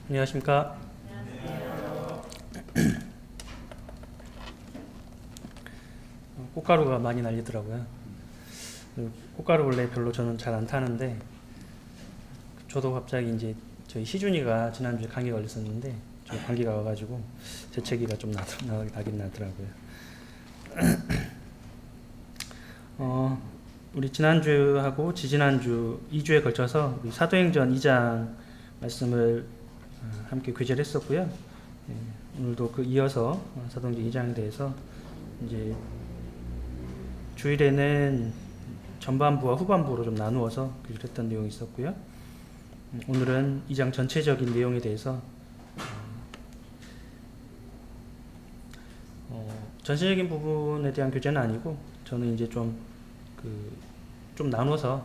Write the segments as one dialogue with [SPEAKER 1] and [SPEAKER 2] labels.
[SPEAKER 1] 안녕하십니까. 꽃가루가 많이 날리더라고요. 꽃가루 원래 별로 저는 잘 안 타는데 저도 갑자기 이제 저희 시준이가 지난주에 감기 걸렸었는데 저 감기가 와가지고 재채기가 좀 나긴 나더라고요. 우리 지난주하고 지지난주 2주에 걸쳐서 우리 사도행전 2장 말씀을 함께 교제를 했었고요. 오늘도 그 이어서 사도행전 2장에 대해서 이제 주일에는 전반부와 후반부로 좀 나누어서 교제를 했던 내용이 있었고요. 오늘은 2장 전체적인 내용에 대해서 전체적인 부분에 대한 교제는 아니고 저는 이제 좀 나눠서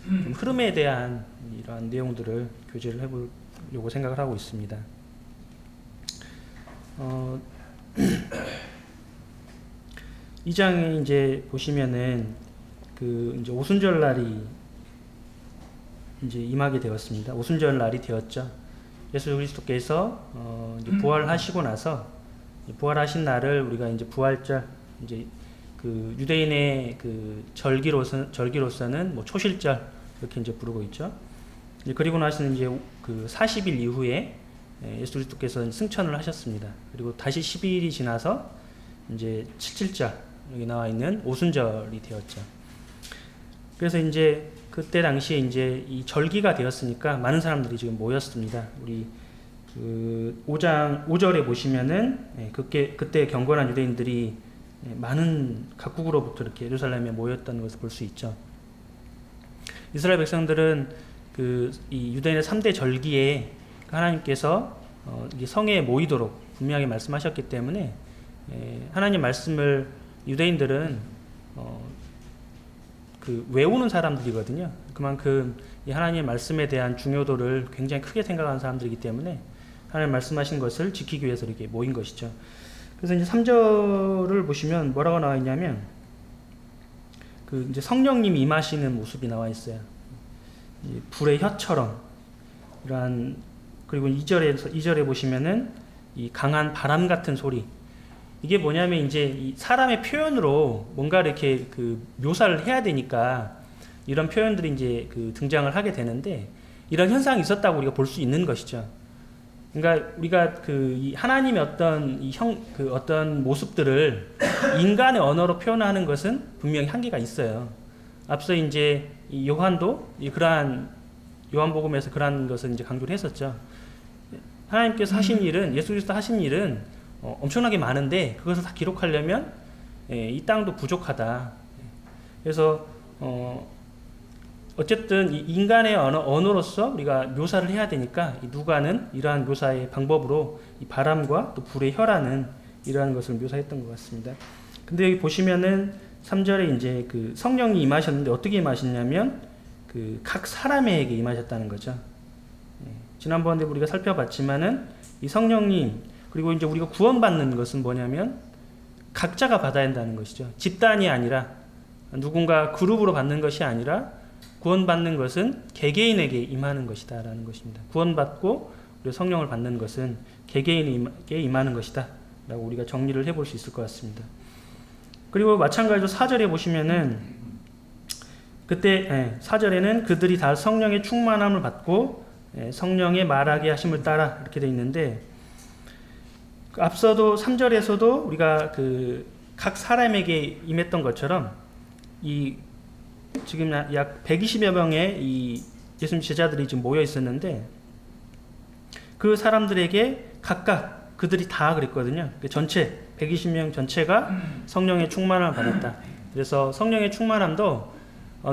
[SPEAKER 1] 좀 흐름에 대한 이러한 내용들을 교제를 해보려고 생각을 하고 있습니다. 이 장에 이제 보시면은 이제 오순절 날이 이제 임하게 되었습니다. 오순절 날이 되었죠. 예수 그리스도께서 이제 부활하시고 나서 부활하신 날을 우리가 이제 부활절, 이제 유대인의 절기로서는 뭐 초실절 이렇게 이제 부르고 있죠. 그리고 나서는 이제 40일 이후에 예수 그리스도께서 승천을 하셨습니다. 그리고 다시 10일이 지나서 이제 칠칠절, 여기 나와 있는 오순절이 되었죠. 그래서 이제 그때 당시에 이제 이 절기가 되었으니까 많은 사람들이 지금 모였습니다. 우리 5절에 보시면은 그때 경건한 유대인들이 많은 각국으로부터 이렇게 예루살렘에 모였다는 것을 볼 수 있죠. 이스라엘 백성들은 이 유대인의 3대 절기에 하나님께서 성에 모이도록 분명히 말씀하셨기 때문에 하나님 말씀을 유대인들은 외우는 사람들이거든요. 그만큼 이 하나님의 말씀에 대한 중요도를 굉장히 크게 생각하는 사람들이기 때문에 하나님 말씀하신 것을 지키기 위해서 이렇게 모인 것이죠. 그래서 이제 3절을 보시면 뭐라고 나와 있냐면 이제 성령님이 임하시는 모습이 나와 있어요. 불의 혀처럼 이러한, 그리고 2절에 보시면은 이 강한 바람 같은 소리. 이게 뭐냐면 이제 이 사람의 표현으로 뭔가 이렇게 묘사를 해야 되니까 이런 표현들이 이제 등장을 하게 되는데, 이런 현상이 있었다고 우리가 볼 수 있는 것이죠. 그러니까 우리가 이 하나님의 어떤 모습들을 인간의 언어로 표현하는 것은 분명히 한계가 있어요. 앞서 이제 이 요한도 그러한 요한복음에서 그러한 것을 이제 강조를 했었죠. 하나님께서 하신 일은, 예수 그리스도 하신 일은 엄청나게 많은데 그것을 다 기록하려면 이 땅도 부족하다. 그래서 어쨌든 이 인간의 언어로서 우리가 묘사를 해야 되니까 이 누가는 이러한 묘사의 방법으로 이 바람과 또 불의 혀라는 이러한 것을 묘사했던 것 같습니다. 근데 여기 보시면은 3절에 이제 성령이 임하셨는데 어떻게 임하셨냐면 각 사람에게 임하셨다는 거죠. 지난번에 우리가 살펴봤지만은 이 성령님, 그리고 이제 우리가 구원받는 것은 뭐냐면 각자가 받아야 한다는 것이죠. 집단이 아니라, 누군가 그룹으로 받는 것이 아니라 구원받는 것은 개개인에게 임하는 것이다 라는 것입니다. 구원받고 우리가 성령을 받는 것은 개개인에게 임하는 것이다 라고 우리가 정리를 해볼 수 있을 것 같습니다. 그리고 마찬가지로 4절에 보시면은 그때 4절에는 그들이 다 성령의 충만함을 받고 성령의 말하게 하심을 따라 이렇게 되어 있는데, 앞서도 3절에서도 우리가 각 사람에게 임했던 것처럼 지금 약 120여 명의 이 예수님 제자들이 지금 모여 있었는데, 그 사람들에게 각각 그들이 다 그랬거든요. 전체 120명 전체가 성령의 충만함을 받았다. 그래서 성령의 충만함도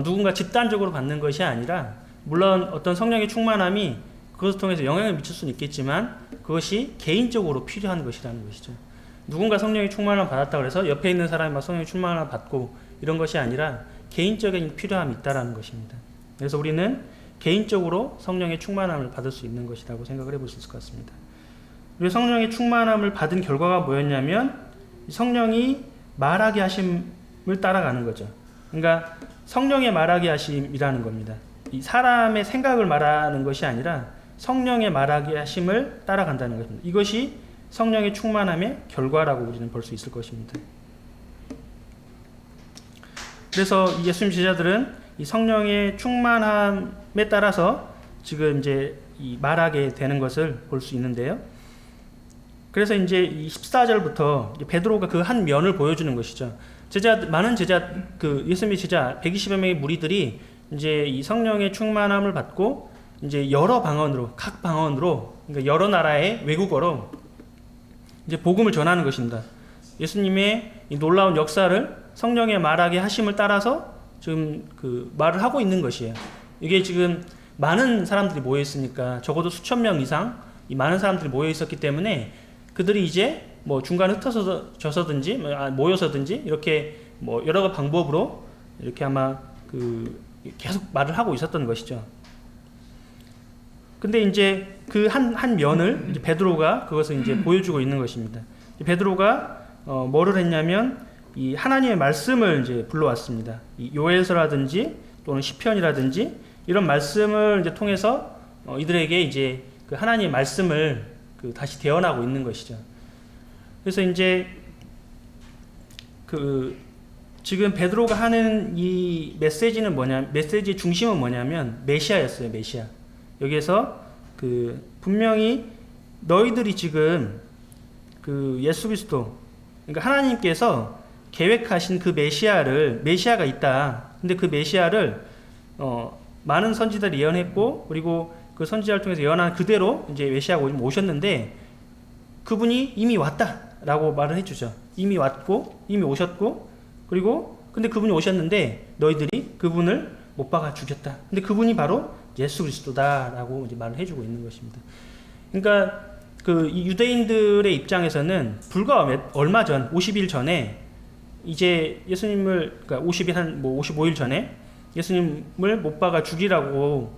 [SPEAKER 1] 누군가 집단적으로 받는 것이 아니라, 물론 어떤 성령의 충만함이 그것을 통해서 영향을 미칠 수는 있겠지만 그것이 개인적으로 필요한 것이라는 것이죠. 누군가 성령의 충만함을 받았다고 해서 옆에 있는 사람이 막 성령의 충만함을 받고 이런 것이 아니라 개인적인 필요함이 있다는 것입니다. 그래서 우리는 개인적으로 성령의 충만함을 받을 수 있는 것이라고 생각을 해볼 수 있을 것 같습니다. 그리고 성령의 충만함을 받은 결과가 뭐였냐면 성령이 말하게 하심을 따라가는 거죠. 그러니까 성령의 말하게 하심이라는 겁니다. 이 사람의 생각을 말하는 것이 아니라 성령의 말하게 하심을 따라간다는 것입니다. 이것이 성령의 충만함의 결과라고 우리는 볼 수 있을 것입니다. 그래서 예수님 제자들은 이 성령의 충만함에 따라서 지금 이제 이 말하게 되는 것을 볼 수 있는데요. 그래서 이제 이 14절부터 베드로가 그 한 면을 보여주는 것이죠. 많은 제자, 예수님의 제자 120여 명의 무리들이 이제 이 성령의 충만함을 받고 이제 여러 방언으로, 각 방언으로, 그러니까 여러 나라의 외국어로 이제 복음을 전하는 것입니다. 예수님의 이 놀라운 역사를 성령의 말하게 하심을 따라서 지금 말을 하고 있는 것이에요. 이게 지금 많은 사람들이 모여 있으니까 적어도 수천 명 이상 이 많은 사람들이 모여 있었기 때문에 그들이 이제 뭐 중간에 흩어져서든지 모여서든지 이렇게 뭐 여러 방법으로 이렇게 아마 계속 말을 하고 있었던 것이죠. 근데 이제 그 한 면을 이제 베드로가 그것을 이제 보여주고 있는 것입니다. 베드로가 뭐를 했냐면 이 하나님의 말씀을 이제 불러왔습니다. 이 요엘서라든지 또는 시편이라든지 이런 말씀을 이제 통해서 이들에게 이제 그 하나님의 말씀을 다시 대언하고 있는 것이죠. 그래서 이제 지금 베드로가 하는 이 메시지의 중심은 뭐냐면 메시아였어요. 메시아. 여기에서 분명히 너희들이 지금 예수 그리스도, 그러니까 하나님께서 계획하신 그 메시아가 있다. 근데 그 메시아를 많은 선지자들이 예언했고, 그리고 그 선지자를 통해서 예언한 그대로 이제 메시아가 오셨는데 그분이 이미 왔다라고 말을 해주죠. 이미 왔고, 이미 오셨고, 그리고 근데 그분이 오셨는데 너희들이 그분을 못 박아 죽였다. 근데 그분이 바로 예수 그리스도다라고 이제 말을 해주고 있는 것입니다. 그러니까 이 유대인들의 입장에서는 불과 얼마 전, 50일 전에 이제 예수님을, 그러니까 55일 전에 예수님을 못 박아 죽이라고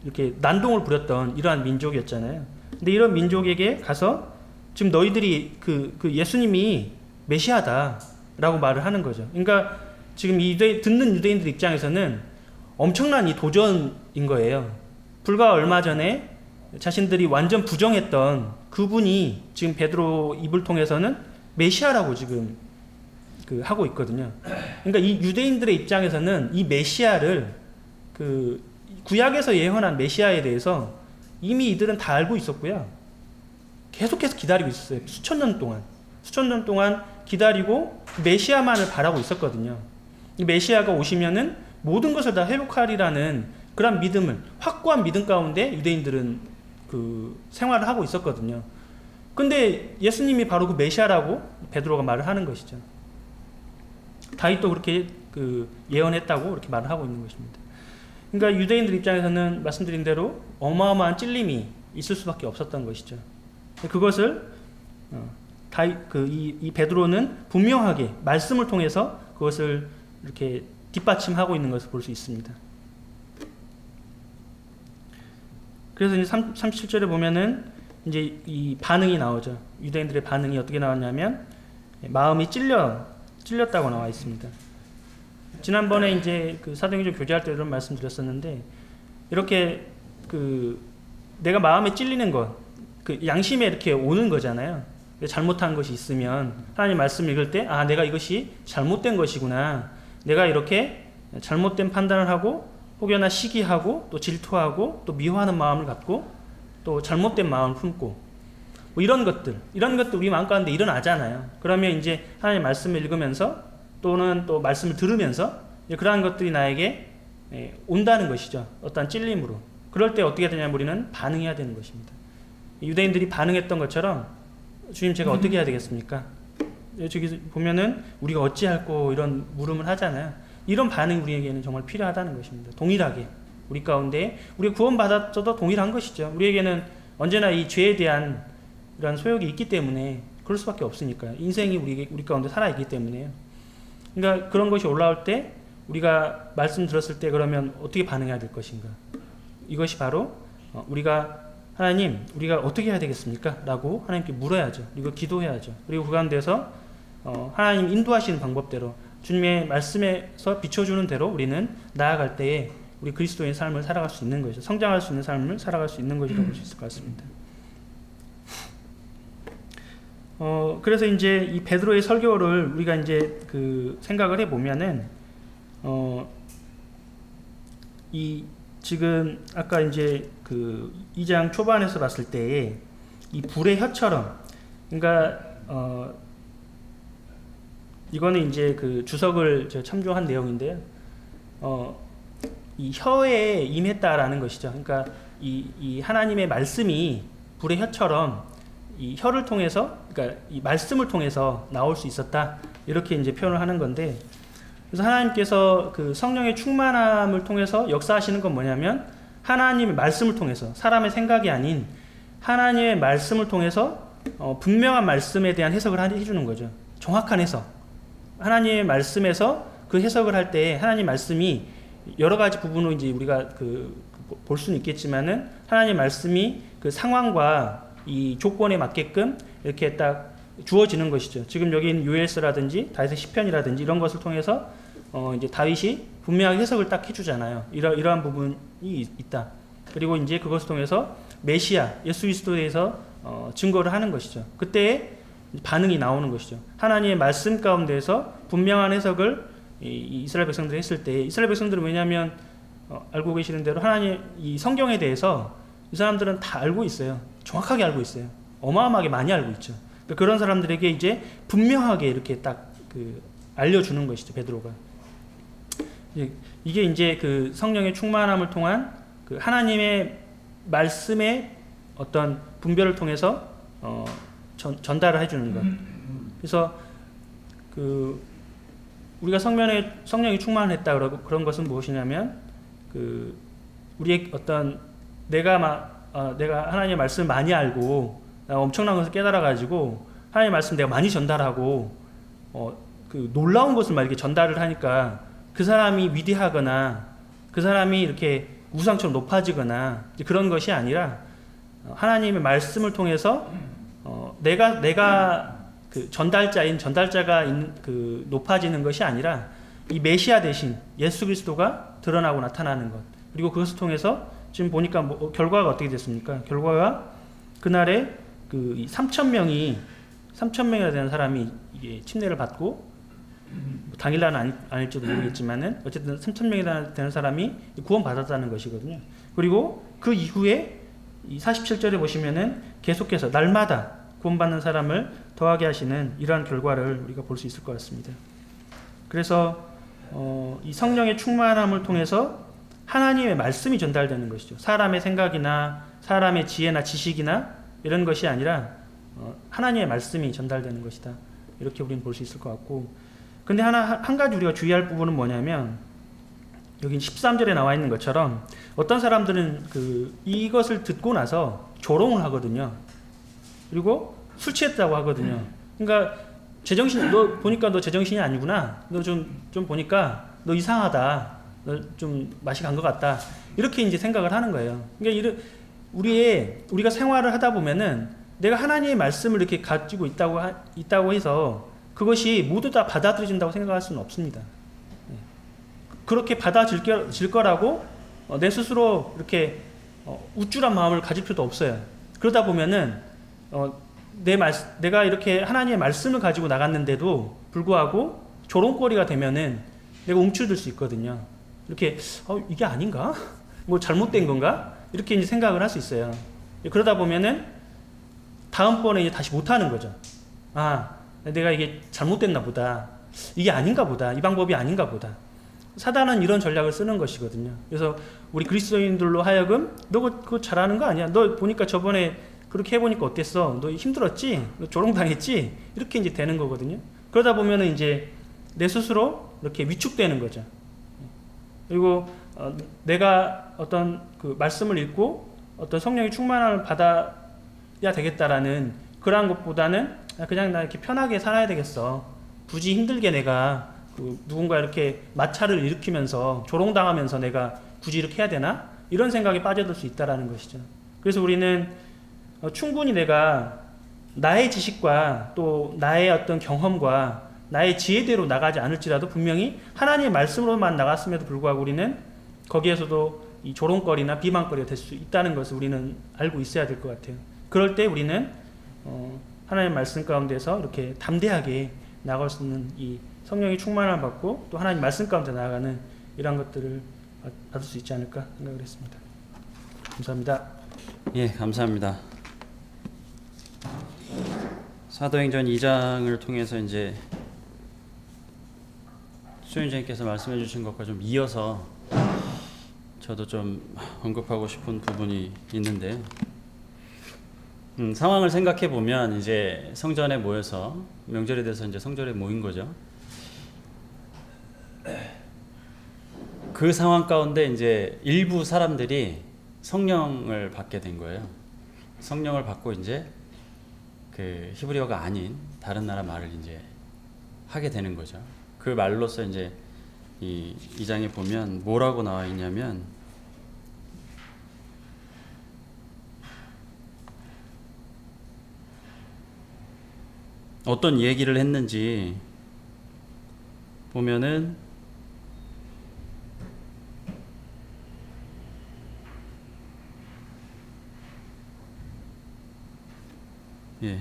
[SPEAKER 1] 이렇게 난동을 부렸던 이러한 민족이었잖아요. 근데 이런 민족에게 가서 지금 너희들이 예수님이 메시아다라고 말을 하는 거죠. 그러니까 지금 듣는 유대인들 입장에서는 엄청난 이 도전인 거예요. 불과 얼마 전에 자신들이 완전 부정했던 그분이 지금 베드로 입을 통해서는 메시아라고 지금 하고 있거든요. 그러니까 이 유대인들의 입장에서는 이 메시아를 구약에서 예언한 메시아에 대해서 이미 이들은 다 알고 있었고요. 계속해서 기다리고 있었어요. 수천 년 동안 기다리고 메시아만을 바라고 있었거든요. 이 메시아가 오시면은 모든 것을 다 회복하리라는 그런 믿음을, 확고한 믿음 가운데 유대인들은 생활을 하고 있었거든요. 근데 예수님이 바로 그 메시아라고 베드로가 말을 하는 것이죠. 다윗도 그렇게 예언했다고 그렇게 말을 하고 있는 것입니다. 그러니까 유대인들 입장에서는 말씀드린 대로 어마어마한 찔림이 있을 수밖에 없었던 것이죠. 그것을 이 베드로는 분명하게 말씀을 통해서 그것을 이렇게 뒷받침하고 있는 것을 볼 수 있습니다. 그래서 이제 37절에 보면은 이제 이 반응이 나오죠. 유대인들의 반응이 어떻게 나왔냐면 마음이 찔렸다고 나와 있습니다. 지난번에 이제 사도행전 교제할 때 이런 말씀 드렸었는데, 이렇게 내가 마음에 찔리는 것, 양심에 이렇게 오는 거잖아요. 잘못한 것이 있으면 하나님 말씀 읽을 때, 내가 이것이 잘못된 것이구나. 내가 이렇게 잘못된 판단을 하고 혹여나 시기하고 또 질투하고 또 미워하는 마음을 갖고 또 잘못된 마음을 품고 뭐 이런 것들 우리 마음 가운데 일어나잖아요. 그러면 이제 하나님 말씀을 읽으면서 또는 또 말씀을 들으면서 그러한 것들이 나에게 온다는 것이죠. 어떠한 찔림으로. 그럴 때 어떻게 되냐면 우리는 반응해야 되는 것입니다. 유대인들이 반응했던 것처럼 주님 제가 어떻게 해야 되겠습니까? 저기 보면은 우리가 어찌할꼬 이런 물음을 하잖아요. 이런 반응이 우리에게는 정말 필요하다는 것입니다. 동일하게 우리 가운데 우리가 구원받았어도 동일한 것이죠. 우리에게는 언제나 이 죄에 대한 이런 소욕이 있기 때문에 그럴 수밖에 없으니까요. 인생이 우리 가운데 살아있기 때문에요. 그러니까 그런 것이 올라올 때 우리가 말씀 들었을 때 그러면 어떻게 반응해야 될 것인가? 이것이 바로 우리가 하나님 우리가 어떻게 해야 되겠습니까? 라고 하나님께 물어야죠. 그리고 기도해야죠. 그리고 그 가운데서 하나님 인도하시는 방법대로 주님의 말씀에서 비춰주는 대로 우리는 나아갈 때에 우리 그리스도인 삶을 살아갈 수 있는 것이죠. 성장할 수 있는 삶을 살아갈 수 있는 것이라고 볼 수 있을 것 같습니다. 그래서 이제 이 베드로의 설교를 우리가 이제 그 생각을 해보면은, 이 지금 아까 이제 그 2장 초반에서 봤을 때에 이 불의 혀처럼, 그러니까 이거는 이제 그 주석을 제가 참조한 내용인데요. 이 혀에 임했다라는 것이죠. 그러니까 이 하나님의 말씀이 불의 혀처럼 이 혀를 통해서, 그러니까 이 말씀을 통해서 나올 수 있었다, 이렇게 이제 표현을 하는 건데, 그래서 하나님께서 그 성령의 충만함을 통해서 역사하시는 건 뭐냐면, 하나님의 말씀을 통해서, 사람의 생각이 아닌 하나님의 말씀을 통해서 분명한 말씀에 대한 해석을 해주는 거죠. 정확한 해석. 하나님의 말씀에서 그 해석을 할 때 하나님 말씀이 여러 가지 부분으로 이제 우리가 볼 수는 있겠지만은, 하나님 말씀이 그 상황과 이 조건에 맞게끔 이렇게 딱 주어지는 것이죠. 지금 여기는 요엘서라든지 다윗의 시편이라든지 이런 것을 통해서 이제 다윗이 분명하게 해석을 딱 해주잖아요. 이러한 부분이 있다. 그리고 이제 그것을 통해서 메시아 예수 그리스도에 대해서 증거를 하는 것이죠. 그때 반응이 나오는 것이죠. 하나님의 말씀 가운데에서 분명한 해석을 이 이스라엘 백성들이 했을 때, 이스라엘 백성들은 왜냐하면 알고 계시는 대로 하나님 이 성경에 대해서 이 사람들은 다 알고 있어요. 정확하게 알고 있어요. 어마어마하게 많이 알고 있죠. 그러니까 그런 사람들에게 이제 분명하게 이렇게 딱 알려주는 것이죠, 베드로가. 이게 이제 그 성령의 충만함을 통한 그 하나님의 말씀의 어떤 분별을 통해서 전달을 해주는 것. 그래서 그 우리가 성령이 충만했다 그런 것은 무엇이냐면, 그 우리의 어떤 내가 하나님의 말씀을 많이 알고 엄청난 것을 깨달아 가지고 하나님의 말씀 내가 많이 전달하고 그 놀라운 것을 막 이렇게 전달을 하니까 그 사람이 위대하거나 그 사람이 이렇게 우상처럼 높아지거나 그런 것이 아니라, 하나님의 말씀을 통해서 내가 그 전달자가 그 높아지는 것이 아니라 이 메시아 대신 예수 그리스도가 드러나고 나타나는 것. 그리고 그것을 통해서 지금 보니까 결과가 어떻게 됐습니까? 결과가 그날에 그 3,000명이나 되는 사람이 이게 침례를 받고, 당일날은 아닐지도 모르겠지만은 어쨌든 3,000명이나 되는 사람이 구원받았다는 것이거든요. 그리고 그 이후에 이 47절에 보시면은 계속해서 날마다 구원받는 사람을 더하게 하시는 이러한 결과를 우리가 볼 수 있을 것 같습니다. 그래서 이 성령의 충만함을 통해서 하나님의 말씀이 전달되는 것이죠. 사람의 생각이나 사람의 지혜나 지식이나 이런 것이 아니라 하나님의 말씀이 전달되는 것이다. 이렇게 우리는 볼 수 있을 것 같고, 근데 한 가지 우리가 주의할 부분은 뭐냐면, 여기 13절에 나와 있는 것처럼 어떤 사람들은 이것을 듣고 나서 조롱을 하거든요. 그리고 술 취했다고 하거든요. 그러니까 너 보니까 너 제정신이 아니구나. 너 좀 보니까 너 이상하다. 너 좀 맛이 간 것 같다. 이렇게 이제 생각을 하는 거예요. 그러니까 우리가 생활을 하다 보면은 내가 하나님의 말씀을 이렇게 가지고 있다고 해서 그것이 모두 다 받아들여진다고 생각할 수는 없습니다. 그렇게 받아질 거라고 내 스스로 이렇게 우쭐한 마음을 가질 필요도 없어요. 그러다 보면은 내가 이렇게 하나님의 말씀을 가지고 나갔는데도 불구하고 조롱거리가 되면은 내가 움츠러들 수 있거든요. 이렇게 이게 아닌가? 뭐 잘못된 건가? 이렇게 이제 생각을 할 수 있어요. 그러다 보면은 다음번에 이제 다시 못하는 거죠. 내가 이게 잘못됐나 보다. 이게 아닌가 보다. 이 방법이 아닌가 보다. 사단은 이런 전략을 쓰는 것이거든요. 그래서 우리 그리스도인들로 하여금 너 그거 잘하는 거 아니야? 너 보니까 저번에 그렇게 해보니까 어땠어? 너 힘들었지? 너 조롱당했지? 이렇게 이제 되는 거거든요. 그러다 보면은 이제 내 스스로 이렇게 위축되는 거죠. 그리고 내가 어떤 그 말씀을 읽고 어떤 성령의 충만함을 받아야 되겠다라는 그러한 것보다는 그냥 나 이렇게 편하게 살아야 되겠어. 굳이 힘들게 내가 누군가 이렇게 마찰을 일으키면서 조롱당하면서 내가 굳이 이렇게 해야 되나? 이런 생각에 빠져들 수 있다라는 것이죠. 그래서 우리는 충분히 내가 나의 지식과 또 나의 어떤 경험과 나의 지혜대로 나가지 않을지라도 분명히 하나님의 말씀으로만 나갔음에도 불구하고 우리는 거기에서도 이 조롱거리나 비방거리가 될 수 있다는 것을 우리는 알고 있어야 될 것 같아요. 그럴 때 우리는 하나님의 말씀 가운데서 이렇게 담대하게 나아갈 수 있는 이 성령의 충만함을 받고 또 하나님 말씀 가운데 나아가는 이런 것들을 받을 수 있지 않을까 생각을 했습니다. 감사합니다.
[SPEAKER 2] 예, 감사합니다. 사도행전 2장을 통해서 이제 수연자님께서 말씀해 주신 것과 좀 이어서 저도 좀 언급하고 싶은 부분이 있는데요. 상황을 생각해 보면 이제 성전에 모여서 명절에 대해서 이제 성전에 모인 거죠. 그 상황 가운데 이제 일부 사람들이 성령을 받게 된 거예요. 성령을 받고 이제 그 히브리어가 아닌 다른 나라 말을 이제 하게 되는 거죠. 그 말로서 이제 이 장에 보면 뭐라고 나와 있냐면 어떤 얘기를 했는지 보면은 예.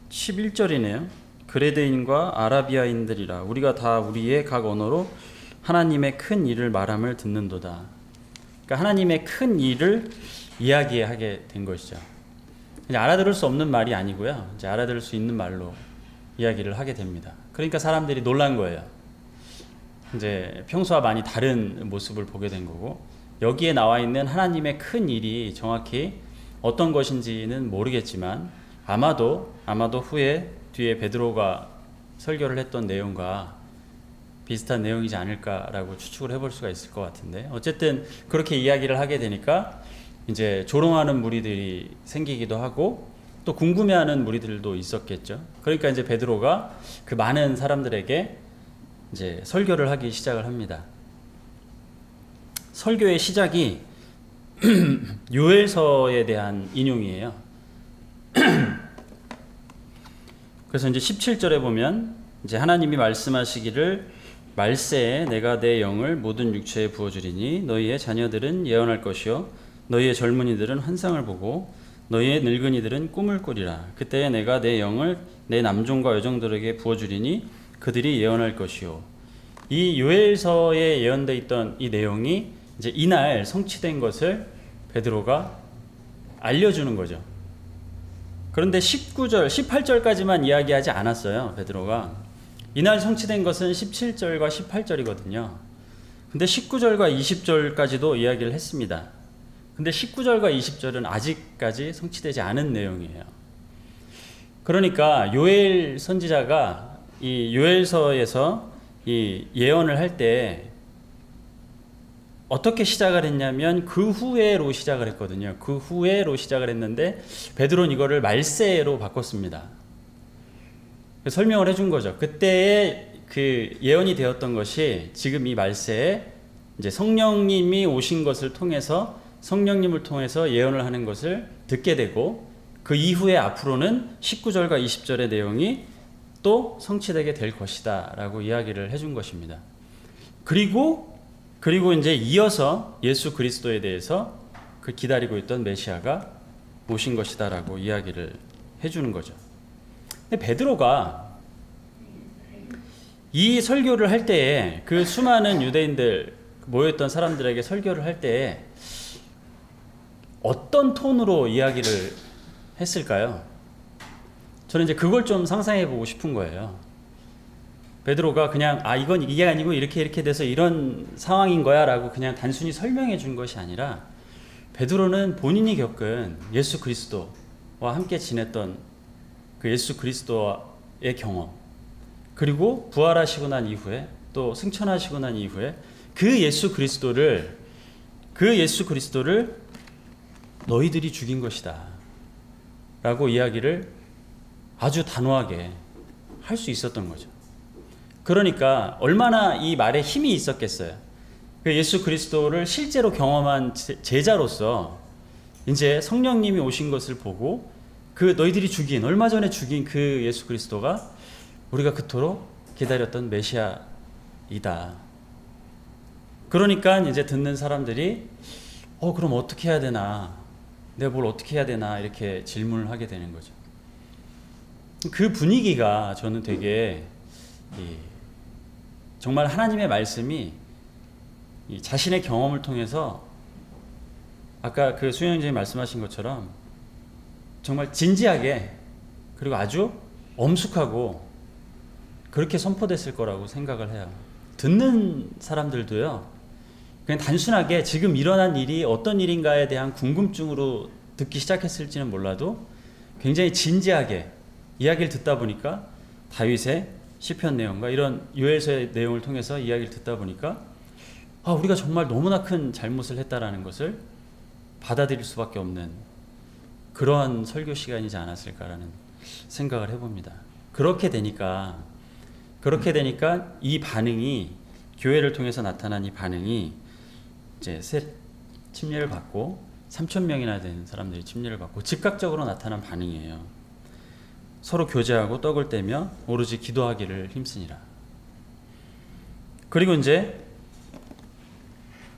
[SPEAKER 2] 11절이네요. 그레데인과 아라비아인들이라 우리가 다 우리의 각 언어로 하나님의 큰 일을 말함을 듣는도다. 그러니까 하나님의 큰 일을 이야기하게 된 것이죠. 이제 알아들을 수 없는 말이 아니고요. 이제 알아들을 수 있는 말로 이야기를 하게 됩니다. 그러니까 사람들이 놀란 거예요. 이제 평소와 많이 다른 모습을 보게 된 거고 여기에 나와 있는 하나님의 큰 일이 정확히 어떤 것인지는 모르겠지만 아마도 후에 뒤에 베드로가 설교를 했던 내용과 비슷한 내용이지 않을까라고 추측을 해볼 수가 있을 것 같은데 어쨌든 그렇게 이야기를 하게 되니까 이제 조롱하는 무리들이 생기기도 하고 또 궁금해하는 무리들도 있었겠죠. 그러니까 이제 베드로가 그 많은 사람들에게 이제 설교를 하기 시작을 합니다. 설교의 시작이 요엘서에 대한 인용이에요. 그래서 이제 17절에 보면 이제 하나님이 말씀하시기를 말세에 내가 내 영을 모든 육체에 부어주리니 너희의 자녀들은 예언할 것이요 너희의 젊은이들은 환상을 보고 너희의 늙은이들은 꿈을 꾸리라. 그때에 내가 내 영을 내 남종과 여종들에게 부어주리니 그들이 예언할 것이요. 이 요엘서에 예언되어 있던 이 내용이 이제 이날 성취된 것을 베드로가 알려주는 거죠. 그런데 19절, 18절까지만 이야기하지 않았어요. 베드로가. 이날 성취된 것은 17절과 18절이거든요. 근데 19절과 20절까지도 이야기를 했습니다. 근데 19절과 20절은 아직까지 성취되지 않은 내용이에요. 그러니까 요엘 선지자가 이 요엘서에서 이 예언을 할 때 어떻게 시작을 했냐면 그 후에로 시작을 했거든요. 그 후에로 시작을 했는데 베드로는 이거를 말세로 바꿨습니다. 설명을 해준 거죠. 그때의 그 예언이 되었던 것이 지금 이 말세에 이제 성령님이 오신 것을 통해서 성령님을 통해서 예언을 하는 것을 듣게 되고 그 이후에 앞으로는 19절과 20절의 내용이 또 성취되게 될 것이다 라고 이야기를 해준 것입니다. 그리고 이제 이어서 예수 그리스도에 대해서 그 기다리고 있던 메시아가 오신 것이다 라고 이야기를 해주는 거죠. 근데 베드로가 이 설교를 할 때에 그 수많은 유대인들 모였던 사람들에게 설교를 할 때에 어떤 톤으로 이야기를 했을까요? 저는 이제 그걸 좀 상상해 보고 싶은 거예요. 베드로가 그냥 이건 이게 아니고 이렇게 돼서 이런 상황인 거야 라고 그냥 단순히 설명해 준 것이 아니라 베드로는 본인이 겪은 예수 그리스도와 함께 지냈던 그 예수 그리스도의 경험 그리고 부활하시고 난 이후에 또 승천하시고 난 이후에 그 예수 그리스도를 너희들이 죽인 것이다 라고 이야기를 아주 단호하게 할 수 있었던 거죠. 그러니까 얼마나 이 말에 힘이 있었겠어요. 그 예수 그리스도를 실제로 경험한 제자로서 이제 성령님이 오신 것을 보고 그 너희들이 얼마 전에 죽인 그 예수 그리스도가 우리가 그토록 기다렸던 메시아이다 그러니까 이제 듣는 사람들이 그럼 어떻게 해야 되나, 내가 뭘 어떻게 해야 되나 이렇게 질문을 하게 되는 거죠. 그 분위기가 저는 되게 정말 하나님의 말씀이 자신의 경험을 통해서 아까 그 수영장님 말씀하신 것처럼 정말 진지하게 그리고 아주 엄숙하고 그렇게 선포됐을 거라고 생각을 해요. 듣는 사람들도요, 그냥 단순하게 지금 일어난 일이 어떤 일인가에 대한 궁금증으로 듣기 시작했을지는 몰라도 굉장히 진지하게 이야기를 듣다 보니까 다윗의 시편 내용과 이런 요엘서의 내용을 통해서 이야기를 듣다 보니까 우리가 정말 너무나 큰 잘못을 했다라는 것을 받아들일 수밖에 없는 그러한 설교 시간이지 않았을까라는 생각을 해봅니다. 그렇게 되니까 이 반응이, 교회를 통해서 나타난 이 반응이 이제 셋 침례를 받고 3,000명이나 되는 사람들이 침례를 받고 즉각적으로 나타난 반응이에요. 서로 교제하고 떡을 떼며 오로지 기도하기를 힘쓰니라. 그리고 이제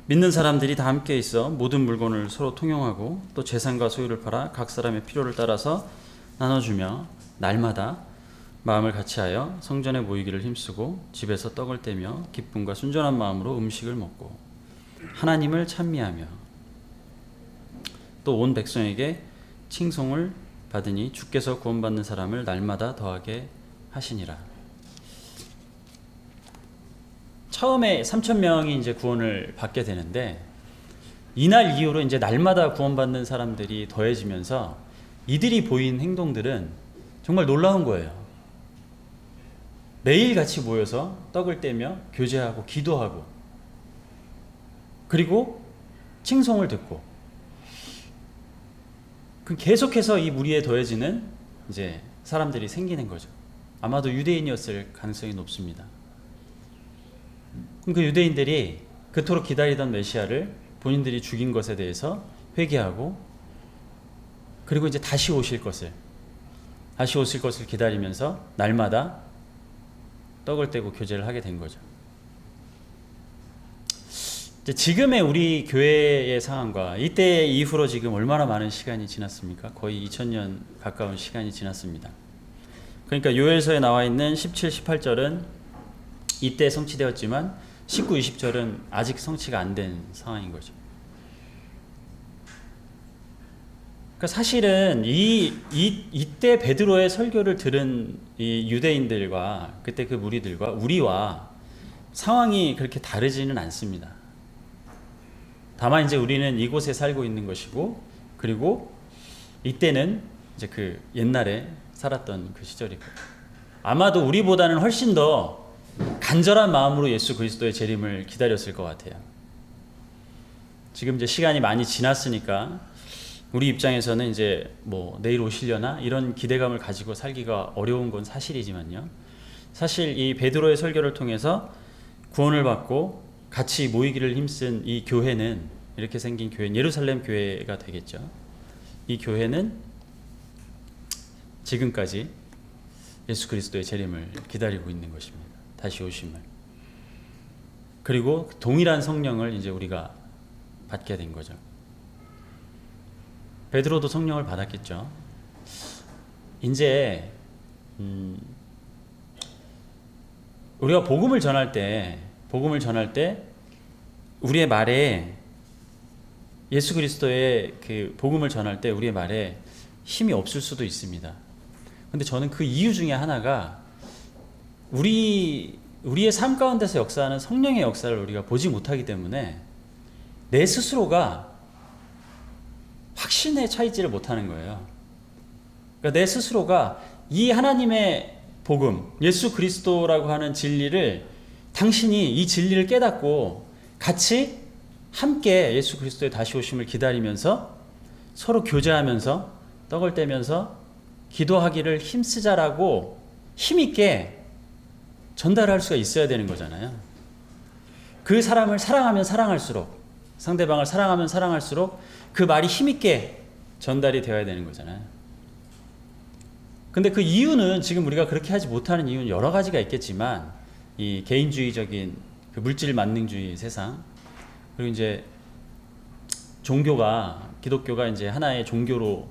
[SPEAKER 2] 믿는 사람들이 다 함께 있어 모든 물건을 서로 통용하고 또 재산과 소유를 팔아 각 사람의 필요를 따라서 나눠주며 날마다 마음을 같이하여 성전에 모이기를 힘쓰고 집에서 떡을 떼며 기쁨과 순전한 마음으로 음식을 먹고 하나님을 찬미하며 또 온 백성에게 칭송을 받으니 주께서 구원받는 사람을 날마다 더하게 하시니라. 처음에 3,000명이 이제 구원을 받게 되는데 이날 이후로 이제 날마다 구원받는 사람들이 더해지면서 이들이 보인 행동들은 정말 놀라운 거예요. 매일 같이 모여서 떡을 떼며 교제하고 기도하고 그리고 칭송을 듣고 계속해서 이 무리에 더해지는 이제 사람들이 생기는 거죠. 아마도 유대인이었을 가능성이 높습니다. 그 유대인들이 그토록 기다리던 메시아를 본인들이 죽인 것에 대해서 회개하고 그리고 이제 다시 오실 것을 기다리면서 날마다 떡을 떼고 교제를 하게 된 거죠. 지금의 우리 교회의 상황과 이때 이후로 지금 얼마나 많은 시간이 지났습니까? 거의 2000년 가까운 시간이 지났습니다. 그러니까 요엘서에 나와 있는 17, 18절은 이때 성취되었지만 19, 20절은 아직 성취가 안 된 상황인 거죠. 그러니까 사실은 이때 베드로의 설교를 들은 이 유대인들과 그때 그 무리들과 우리와 상황이 그렇게 다르지는 않습니다. 다만 이제 우리는 이곳에 살고 있는 것이고 그리고 이때는 이제 그 옛날에 살았던 그 시절이고 아마도 우리보다는 훨씬 더 간절한 마음으로 예수 그리스도의 재림을 기다렸을 것 같아요. 지금 이제 시간이 많이 지났으니까 우리 입장에서는 이제 뭐 내일 오시려나 이런 기대감을 가지고 살기가 어려운 건 사실이지만요. 사실 이 베드로의 설교를 통해서 구원을 받고 같이 모이기를 힘쓴 이 교회는, 이렇게 생긴 교회는 예루살렘 교회가 되겠죠. 이 교회는 지금까지 예수 그리스도의 재림을 기다리고 있는 것입니다. 다시 오심을. 그리고 동일한 성령을 이제 우리가 받게 된 거죠. 베드로도 성령을 받았겠죠. 이제 우리가 복음을 전할 때 우리의 말에 예수 그리스도의 그 복음을 전할 때 우리의 말에 힘이 없을 수도 있습니다. 근데 저는 그 이유 중에 하나가 우리의 삶 가운데서 역사하는 성령의 역사를 우리가 보지 못하기 때문에 내 스스로가 확신에 차이지를 못하는 거예요. 그러니까 내 스스로가 이 하나님의 복음, 예수 그리스도라고 하는 진리를, 당신이 이 진리를 깨닫고 같이 함께 예수 그리스도의 다시 오심을 기다리면서 서로 교제하면서 떡을 떼면서 기도하기를 힘쓰자라고 힘있게 전달할 수가 있어야 되는 거잖아요. 그 사람을 사랑하면 사랑할수록, 상대방을 사랑하면 사랑할수록 그 말이 힘있게 전달이 되어야 되는 거잖아요. 근데 그 이유는, 지금 우리가 그렇게 하지 못하는 이유는 여러 가지가 있겠지만, 이 개인주의적인 그 물질 만능주의 세상, 그리고 이제 종교가 기독교가 이제 하나의 종교로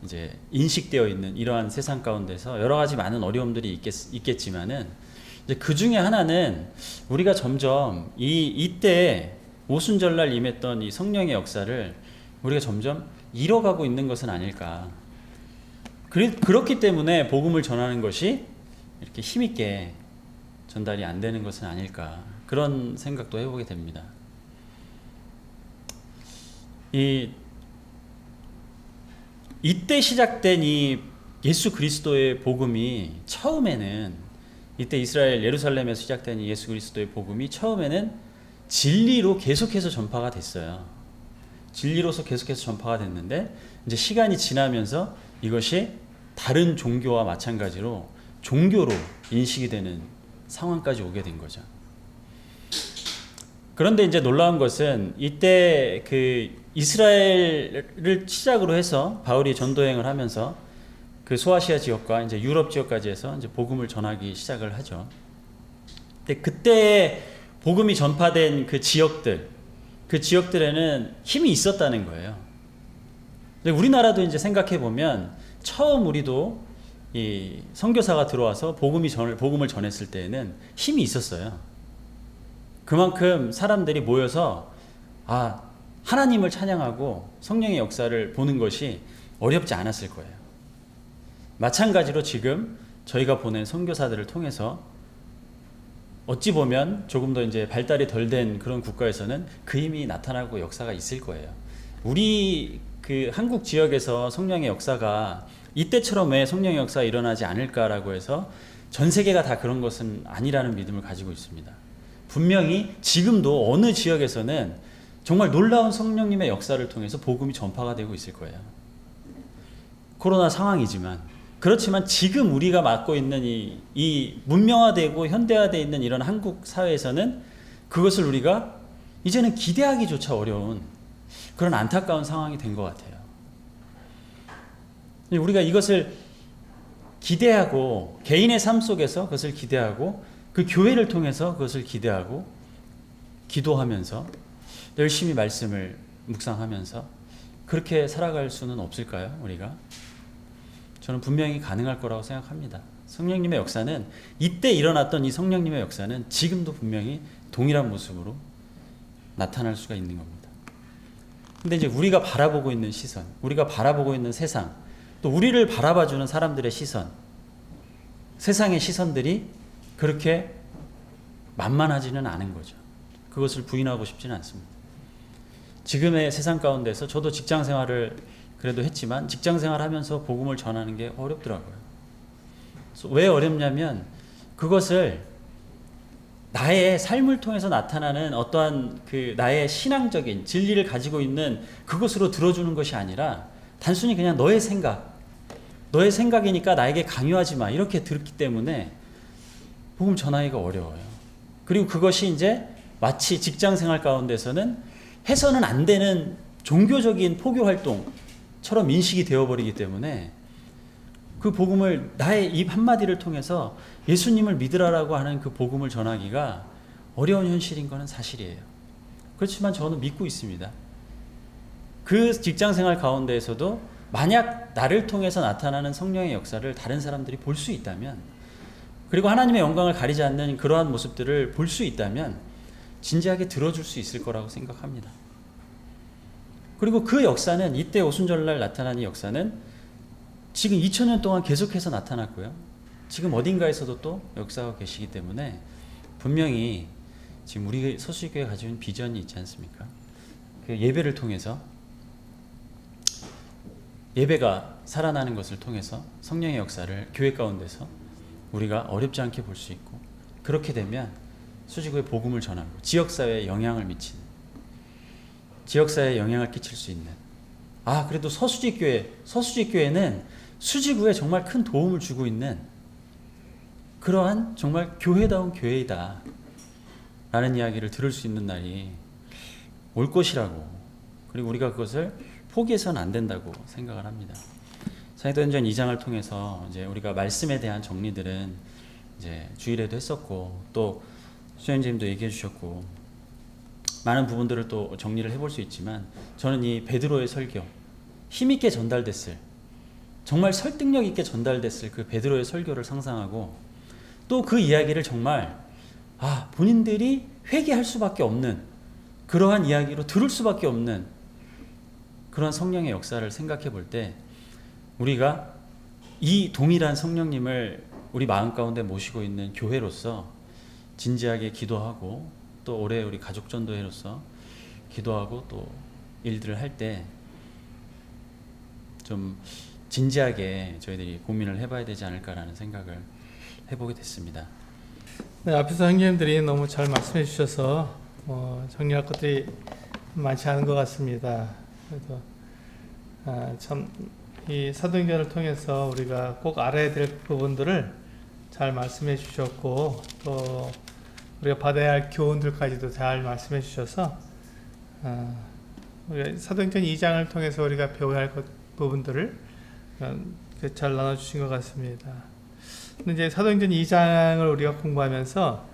[SPEAKER 2] 이제 인식되어 있는 이러한 세상 가운데서 여러 가지 많은 어려움들이 있겠지만은 이제 그 중에 하나는 우리가 점점 이때 오순절날 임했던 이 성령의 역사를 우리가 점점 잃어가고 있는 것은 아닐까. 그렇기 때문에 복음을 전하는 것이 이렇게 힘있게 전달이 안 되는 것은 아닐까. 그런 생각도 해보게 됩니다. 이때 시작된 이 예수 그리스도의 복음이 처음에는 이때 이스라엘 예루살렘에서 시작된 이 예수 그리스도의 복음이 처음에는 진리로 계속해서 전파가 됐어요. 진리로서 계속해서 전파가 됐는데 이제 시간이 지나면서 이것이 다른 종교와 마찬가지로 종교로 인식이 되는 상황까지 오게 된 거죠. 그런데 이제 놀라운 것은 이때 그 이스라엘을 시작으로 해서 바울이 전도행을 하면서 그 소아시아 지역과 이제 유럽 지역까지 해서 이제 복음을 전하기 시작을 하죠. 근데 그때 복음이 전파된 그 지역들에는 힘이 있었다는 거예요. 근데 우리나라도 이제 생각해 보면 처음 우리도 이 선교사가 들어와서 복음을 전했을 때에는 힘이 있었어요. 그만큼 사람들이 모여서 하나님을 찬양하고 성령의 역사를 보는 것이 어렵지 않았을 거예요. 마찬가지로 지금 저희가 보낸 선교사들을 통해서 어찌 보면 조금 더 이제 발달이 덜 된 그런 국가에서는 그 힘이 나타나고 역사가 있을 거예요. 우리 그 한국 지역에서 성령의 역사가 이때처럼 왜 성령의 역사가 일어나지 않을까라고 해서 전 세계가 다 그런 것은 아니라는 믿음을 가지고 있습니다. 분명히 지금도 어느 지역에서는 정말 놀라운 성령님의 역사를 통해서 복음이 전파가 되고 있을 거예요. 코로나 상황이지만 그렇지만 지금 우리가 맡고 있는 이 문명화되고 현대화되어 있는 이런 한국 사회에서는 그것을 우리가 이제는 기대하기조차 어려운 그런 안타까운 상황이 된 것 같아요. 우리가 이것을 기대하고 개인의 삶 속에서 그것을 기대하고 그 교회를 통해서 그것을 기대하고 기도하면서 열심히 말씀을 묵상하면서 그렇게 살아갈 수는 없을까요? 우리가? 저는 분명히 가능할 거라고 생각합니다. 성령님의 역사는 이때 일어났던 이 성령님의 역사는 지금도 분명히 동일한 모습으로 나타날 수가 있는 겁니다. 근데 이제 우리가 바라보고 있는 시선, 우리가 바라보고 있는 세상, 또 우리를 바라봐주는 사람들의 시선, 세상의 시선들이 그렇게 만만하지는 않은 거죠. 그것을 부인하고 싶지는 않습니다. 지금의 세상 가운데서 저도 직장 생활을 그래도 했지만 직장 생활하면서 복음을 전하는 게 어렵더라고요. 왜 어렵냐면 그것을 나의 삶을 통해서 나타나는 어떠한 그 나의 신앙적인 진리를 가지고 있는 그것으로 들어주는 것이 아니라 단순히 그냥 너의 생각이니까 나에게 강요하지 마 이렇게 들었기 때문에 복음 전하기가 어려워요. 그리고 그것이 이제 마치 직장 생활 가운데서는 해서는 안 되는 종교적인 포교 활동처럼 인식이 되어버리기 때문에 그 복음을 나의 입 한마디를 통해서 예수님을 믿으라라고 하는 그 복음을 전하기가 어려운 현실인 것은 사실이에요. 그렇지만 저는 믿고 있습니다. 그 직장 생활 가운데에서도 만약 나를 통해서 나타나는 성령의 역사를 다른 사람들이 볼 수 있다면, 그리고 하나님의 영광을 가리지 않는 그러한 모습들을 볼 수 있다면 진지하게 들어줄 수 있을 거라고 생각합니다. 그리고 그 역사는 이때 오순절날 나타난 이 역사는 지금 2000년 동안 계속해서 나타났고요. 지금 어딘가에서도 또 역사가 계시기 때문에 분명히 지금 우리 서수교회가 가지고 있는 비전이 있지 않습니까? 그 예배를 통해서 예배가 살아나는 것을 통해서 성령의 역사를 교회 가운데서 우리가 어렵지 않게 볼 수 있고, 그렇게 되면 수지구의 복음을 전하고 지역사회에 영향을 미치는, 지역사회에 영향을 끼칠 수 있는, 그래도 서수지교회는 수지구에 정말 큰 도움을 주고 있는 그러한 정말 교회다운 교회이다 라는 이야기를 들을 수 있는 날이 올 것이라고, 그리고 우리가 그것을 포기해서는 안 된다고 생각을 합니다. 사도행전 2장을 통해서 이제 우리가 말씀에 대한 정리들은 이제 주일에도 했었고, 또 수현님도 얘기해 주셨고, 많은 부분들을 또 정리를 해볼 수 있지만 저는 이 베드로의 설교, 힘있게 전달됐을, 정말 설득력 있게 전달됐을 그 베드로의 설교를 상상하고 또 그 이야기를 정말 본인들이 회개할 수밖에 없는 그러한 이야기로 들을 수밖에 없는 그런 성령의 역사를 생각해 볼 때 우리가 이 동일한 성령님을 우리 마음 가운데 모시고 있는 교회로서 진지하게 기도하고 또 올해 우리 가족전도회로서 기도하고 또 일들을 할 때 좀 진지하게 저희들이 고민을 해봐야 되지 않을까라는 생각을 해보게 됐습니다.
[SPEAKER 3] 네, 앞에서 형제님들이 너무 잘 말씀해 주셔서 정리할 것들이 많지 않은 것 같습니다. 그래서 참 이 사도행전을 통해서 우리가 꼭 알아야 될 부분들을 잘 말씀해 주셨고 또 우리가 받아야 할 교훈들까지도 잘 말씀해 주셔서 우리가 사도행전 2장을 통해서 우리가 배워야 할 부분들을 잘 나눠주신 것 같습니다. 근데 이제 사도행전 2장을 우리가 공부하면서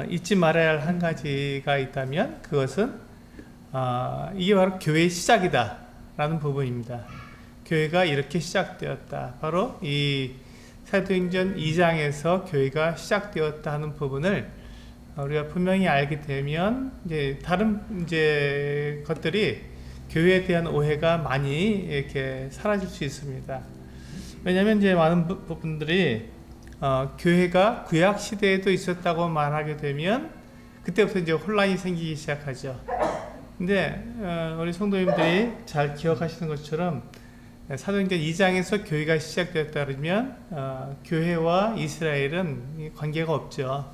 [SPEAKER 3] 잊지 말아야 할 한 가지가 있다면 그것은 이게 바로 교회의 시작이다 라는 부분입니다. 교회가 이렇게 시작되었다. 바로 이 사도행전 2장에서 교회가 시작되었다 하는 부분을 우리가 분명히 알게 되면 이제 다른 이제 것들이 교회에 대한 오해가 많이 이렇게 사라질 수 있습니다. 왜냐하면 이제 많은 부분들이 교회가 구약 시대에도 있었다고 말하게 되면 그때부터 이제 혼란이 생기기 시작하죠. 근데 우리 성도님들이 잘 기억하시는 것처럼 사도행전 2장에서 교회가 시작되었다 그러면 교회와 이스라엘은 관계가 없죠.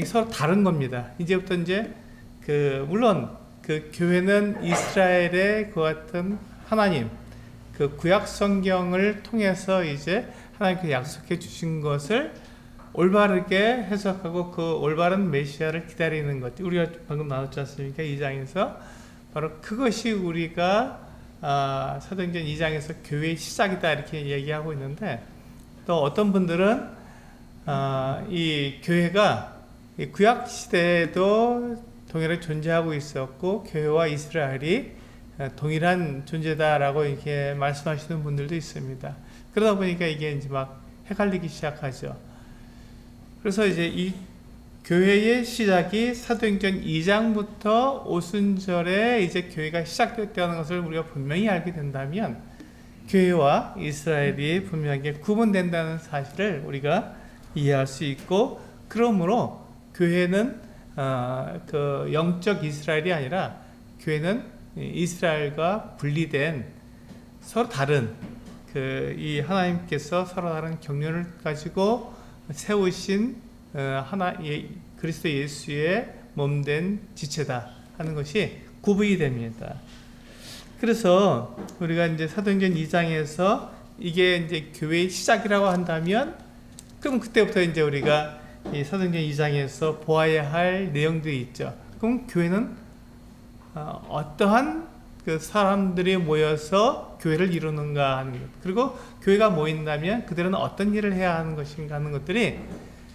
[SPEAKER 3] 서로 다른 겁니다. 이제부터 이제 물론 그 교회는 이스라엘의 그 같은 하나님, 그 구약 성경을 통해서 이제 하나님께서 약속해 주신 것을 올바르게 해석하고 그 올바른 메시아를 기다리는 것. 우리가 방금 나눴지 않습니까? 2장에서 바로 그것이 우리가 사도행전 2장에서 교회의 시작이다 이렇게 얘기하고 있는데 또 어떤 분들은 이 교회가 이 구약 시대에도 동일하게 존재하고 있었고 교회와 이스라엘이 동일한 존재다라고 이렇게 말씀하시는 분들도 있습니다. 그러다 보니까 이게 이제 막 헷갈리기 시작하죠. 그래서 이제 이 교회의 시작이 사도행전 2장부터 오순절에 이제 교회가 시작됐다는 것을 우리가 분명히 알게 된다면 교회와 이스라엘이 분명하게 구분된다는 사실을 우리가 이해할 수 있고 그러므로 교회는 그 영적 이스라엘이 아니라 교회는 이스라엘과 분리된 서로 다른 이 하나님께서 서로 다른 경륜을 가지고 세우신 그리스도 예수의 몸된 지체다 하는 것이 구분이 됩니다. 그래서 우리가 이제 사도행전 2장에서 이게 이제 교회의 시작이라고 한다면 그럼 그때부터 이제 우리가 이 사도행전 2장에서 보아야 할 내용들이 있죠. 그럼 교회는 어떠한 그 사람들이 모여서 교회를 이루는가 하는 것, 그리고 교회가 모인다면 그들은 어떤 일을 해야 하는 것인가 하는 것들이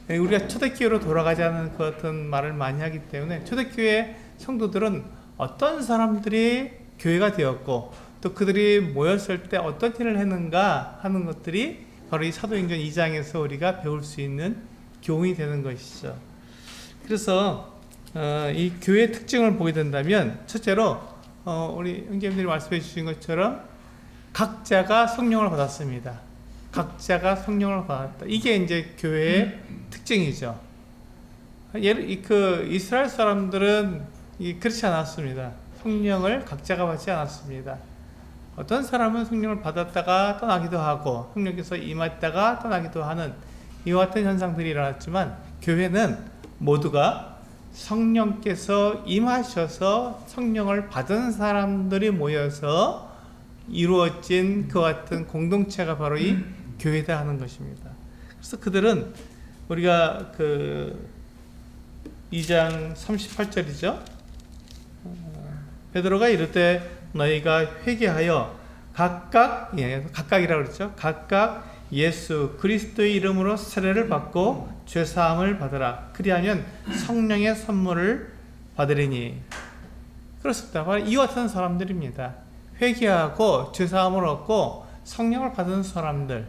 [SPEAKER 3] 우리가 초대교회로 돌아가자는 그 같은 말을 많이 하기 때문에 초대교회 성도들은 어떤 사람들이 교회가 되었고 또 그들이 모였을 때 어떤 일을 했는가 하는 것들이 바로 이 사도행전 2장에서 우리가 배울 수 있는 교훈이 되는 것이죠. 그래서 이 교회의 특징을 보게 된다면 첫째로 우리 형제님들이 말씀해 주신 것처럼 각자가 성령을 받았습니다. 각자가 성령을 받았다. 이게 이제 교회의 특징이죠. 이스라엘 사람들은 그렇지 않았습니다. 성령을 각자가 받지 않았습니다. 어떤 사람은 성령을 받았다가 떠나기도 하고 성령께서 임했다가 떠나기도 하는 이와 같은 현상들이 일어났지만 교회는 모두가 성령께서 임하셔서 성령을 받은 사람들이 모여서 이루어진 그 같은 공동체가 바로 이 교회다 하는 것입니다. 그래서 그들은 우리가 2장 38절이죠. 베드로가 이르되 너희가 회개하여 각각이라고 그랬죠. 각각 예수 그리스도의 이름으로 세례를 받고 죄 사함을 받으라. 그리하면 성령의 선물을 받으리니. 그렇습니다. 바로 이와 같은 사람들입니다. 회개하고 죄사함을 얻고 성령을 받은 사람들,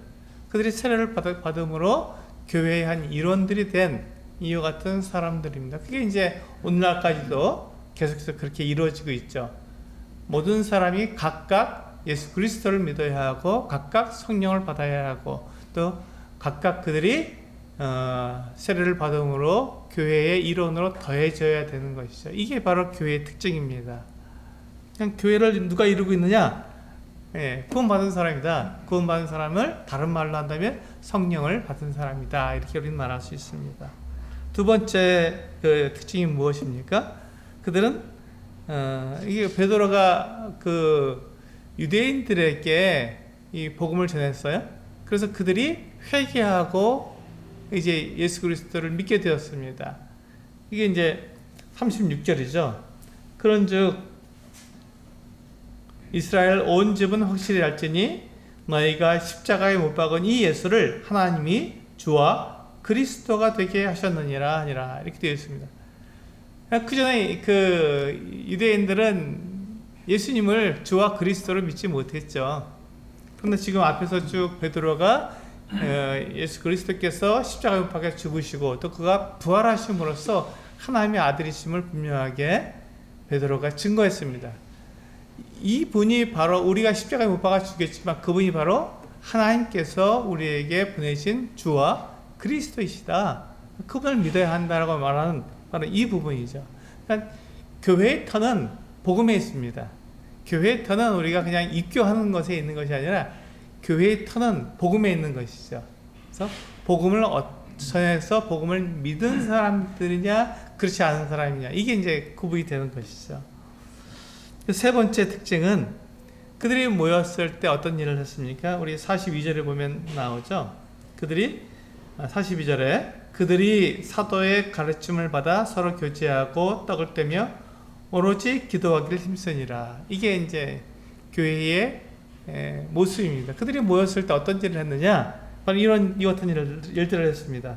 [SPEAKER 3] 그들이 세례를 받음으로 교회의 한 일원들이 된 이와 같은 사람들입니다. 그게 이제 오늘날까지도 계속해서 그렇게 이루어지고 있죠. 모든 사람이 각각 예수 그리스도를 믿어야 하고 각각 성령을 받아야 하고 또 각각 그들이 세례를 받음으로 교회의 일원으로 더해져야 되는 것이죠. 이게 바로 교회의 특징입니다. 그냥 교회를 누가 이루고 있느냐? 구원받은 사람이다. 구원받은 사람을 다른 말로 한다면 성령을 받은 사람이다. 이렇게 우리는 말할 수 있습니다. 두 번째 그 특징이 무엇입니까? 그들은 이게 베드로가 그 유대인들에게 이 복음을 전했어요. 그래서 그들이 회개하고 이제 예수 그리스도를 믿게 되었습니다. 이게 이제 36절이죠. 그런즉 이스라엘 온 집은 확실히 알지니 너희가 십자가에 못 박은 이 예수를 하나님이 주와 그리스도가 되게 하셨느니라 하니라 이렇게 되어 있습니다. 그 전에 그 유대인들은 예수님을 주와 그리스도를 믿지 못했죠. 그런데 지금 앞에서 쭉 베드로가 예수 그리스도께서 십자가에 못 박혀 죽으시고 또 그가 부활하심으로써 하나님의 아들이심을 분명하게 베드로가 증거했습니다. 이 분이 바로 우리가 십자가에 못 박아 죽였지만 그분이 바로 하나님께서 우리에게 보내신 주와 그리스도이시다. 그분을 믿어야 한다라고 말하는 바로 이 부분이죠. 그러니까 교회의 터는 복음에 있습니다. 교회의 터는 우리가 그냥 입교하는 것에 있는 것이 아니라 교회의 터는 복음에 있는 것이죠. 그래서 복음을 전해서 복음을 믿은 사람들이냐 그렇지 않은 사람이냐 이게 이제 구분이 되는 것이죠. 세 번째 특징은 그들이 모였을 때 어떤 일을 했습니까? 우리 42절에 보면 나오죠. 그들이 42절에 그들이 사도의 가르침을 받아 서로 교제하고 떡을 떼며 오로지 기도하기를 힘쓰니라. 이게 이제 교회의 모습입니다. 그들이 모였을 때 어떤 일을 했느냐? 바로 이 같은 일들을 했습니다.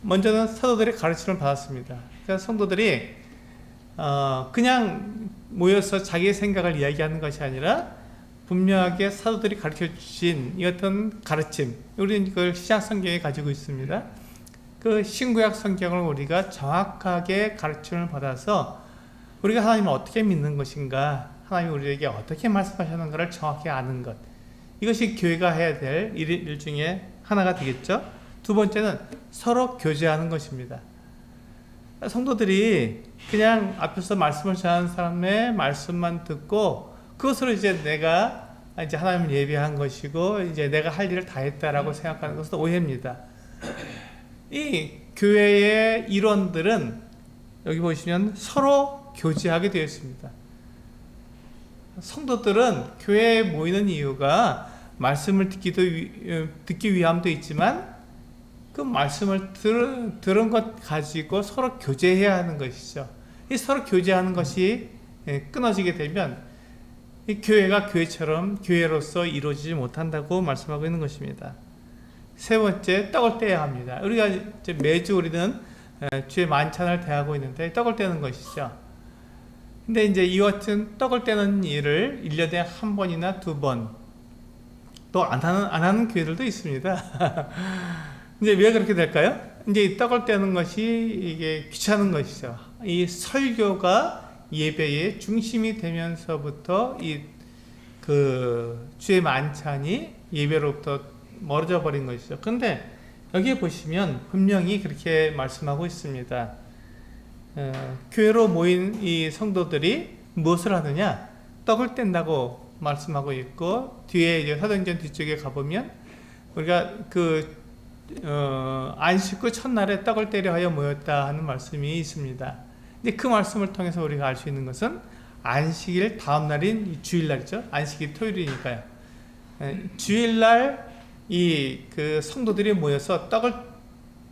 [SPEAKER 3] 먼저는 사도들의 가르침을 받았습니다. 그러니까 성도들이 그냥 모여서 자기의 생각을 이야기하는 것이 아니라 분명하게 사도들이 가르쳐 주신 이 같은 가르침, 우리는 그걸 신약 성경에 가지고 있습니다. 그 신구약 성경을 우리가 정확하게 가르침을 받아서 우리가 하나님을 어떻게 믿는 것인가, 하나님이 우리에게 어떻게 말씀하셨는가를 정확히 아는 것, 이것이 교회가 해야 될 일 중에 하나가 되겠죠. 두 번째는 서로 교제하는 것입니다. 성도들이 그냥 앞에서 말씀을 전하는 사람의 말씀만 듣고 그것으로 이제 내가 이제 하나님을 예배한 것이고 이제 내가 할 일을 다 했다라고 생각하는 것은 오해입니다. 이 교회의 일원들은 여기 보시면 서로 교제하게 되어 있습니다. 성도들은 교회에 모이는 이유가 말씀을 듣기 위함도 있지만 그 말씀을 들은 것 가지고 서로 교제해야 하는 것이죠. 이 서로 교제하는 것이 끊어지게 되면 이 교회가 교회처럼 교회로서 이루어지지 못한다고 말씀하고 있는 것입니다. 세 번째, 떡을 떼야 합니다. 우리가 이제 매주 우리는 주의 만찬을 대하고 있는데 떡을 떼는 것이죠. 근데 이제 이 같은 떡을 떼는 일을 1년에 한 번이나 두 번 또 안 하는 교회들도 있습니다. 이제 왜 그렇게 될까요? 이제 이 떡을 떼는 것이 이게 귀찮은 것이죠. 이 설교가 예배의 중심이 되면서부터 이 그 주의 만찬이 예배로부터 멀어져 버린 것이죠. 그런데 여기에 보시면 분명히 그렇게 말씀하고 있습니다. 교회로 모인 이 성도들이 무엇을 하느냐? 떡을 뗀다고 말씀하고 있고 뒤에 이제 사도행전 뒤쪽에 가보면 우리가 안식 후 첫날에 떡을 떼려 하여 모였다 하는 말씀이 있습니다. 근데 그 말씀을 통해서 우리가 알 수 있는 것은 안식일 다음 날인 주일날이죠. 안식일 토요일이니까요. 주일날 이 그 성도들이 모여서 떡을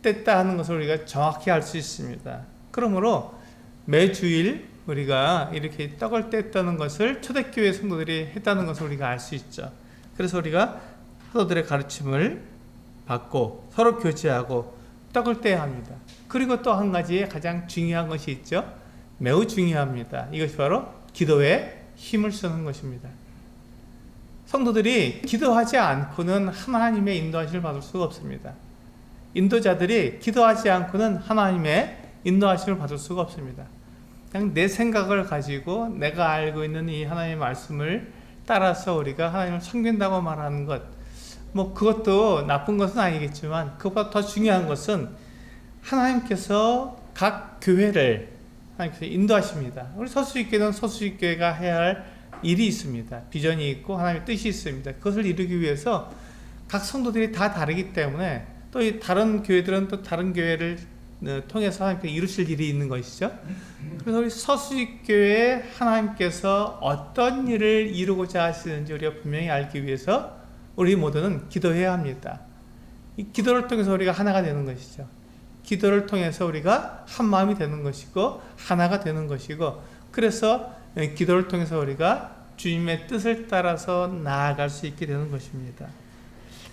[SPEAKER 3] 뗐다 하는 것을 우리가 정확히 알 수 있습니다. 그러므로 매주일 우리가 이렇게 떡을 뗐다는 것을 초대교회 성도들이 했다는 것을 우리가 알 수 있죠. 그래서 우리가 사도들의 가르침을 받고 서로 교제하고 떡을 떼야 합니다. 그리고 또 한 가지 가장 중요한 것이 있죠. 매우 중요합니다. 이것이 바로 기도에 힘을 쓰는 것입니다. 성도들이 기도하지 않고는 하나님의 인도하심을 받을 수가 없습니다. 인도자들이 기도하지 않고는 하나님의 인도하심을 받을 수가 없습니다. 그냥 내 생각을 가지고 내가 알고 있는 이 하나님의 말씀을 따라서 우리가 하나님을 섬긴다고 말하는 것, 뭐 그것도 나쁜 것은 아니겠지만 그것보다 더 중요한 것은 하나님께서 각 교회를 하나님께서 인도하십니다. 우리 서수익교회는 서수익교회가 해야 할 일이 있습니다. 비전이 있고 하나님의 뜻이 있습니다. 그것을 이루기 위해서 각 성도들이 다 다르기 때문에 또 이 다른 교회들은 또 다른 교회를 통해서 하나님께서 이루실 일이 있는 것이죠. 그래서 우리 서수익교회에 하나님께서 어떤 일을 이루고자 하시는지 우리가 분명히 알기 위해서 우리 모두는 기도해야 합니다. 이 기도를 통해서 우리가 하나가 되는 것이죠. 기도를 통해서 우리가 한 마음이 되는 것이고 하나가 되는 것이고, 그래서 기도를 통해서 우리가 주님의 뜻을 따라서 나아갈 수 있게 되는 것입니다.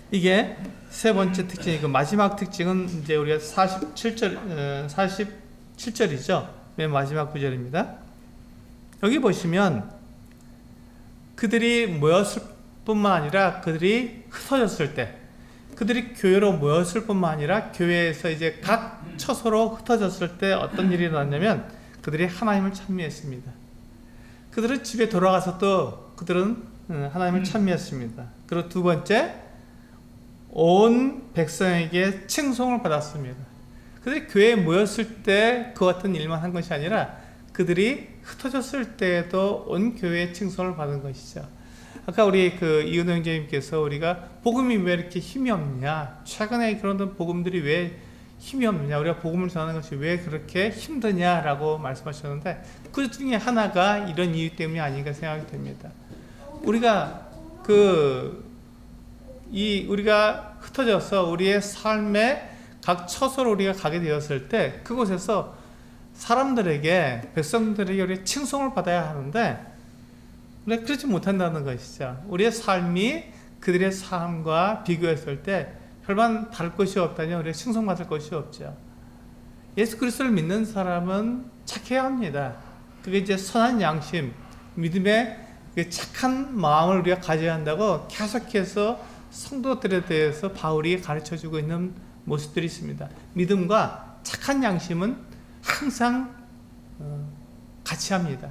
[SPEAKER 3] 이게 세 번째 특징이고, 마지막 특징은 이제 우리가 47절이죠. 맨 마지막 구절입니다. 여기 보시면 그들이 모였을 뿐만 아니라 그들이 흩어졌을 때, 그들이 교회로 모였을 뿐만 아니라 교회에서 이제 각 처소로 흩어졌을 때 어떤 일이 일어났냐면 그들이 하나님을 찬미했습니다. 그들은 집에 돌아가서 또 그들은 하나님을 찬미했습니다. 그리고 두 번째, 온 백성에게 칭송을 받았습니다. 그들이 교회에 모였을 때 그 같은 일만 한 것이 아니라 그들이 흩어졌을 때에도 온 교회의 칭송을 받은 것이죠. 아까 우리 이은호 형제님께서 우리가 복음이 왜 이렇게 힘이 없냐, 최근에 그런 복음들이 왜 힘이 없느냐, 우리가 복음을 전하는 것이 왜 그렇게 힘드냐라고 말씀하셨는데, 그 중에 하나가 이런 이유 때문이 아닌가 생각이 됩니다. 우리가 우리가 흩어져서 우리의 삶의 각 처소로 우리가 가게 되었을 때 그곳에서 사람들에게, 백성들에게 우리 칭송을 받아야 하는데 우리가 그렇지 못한다는 것이죠. 우리의 삶이 그들의 삶과 비교했을 때 별반 다를 것이 없다면 우리가 칭송받을 것이 없죠. 예수 그리스도를 믿는 사람은 착해야 합니다. 그게 이제 선한 양심, 믿음의 착한 마음을 우리가 가져야 한다고 계속해서 성도들에 대해서 바울이 가르쳐주고 있는 모습들이 있습니다. 믿음과 착한 양심은 항상 같이 합니다.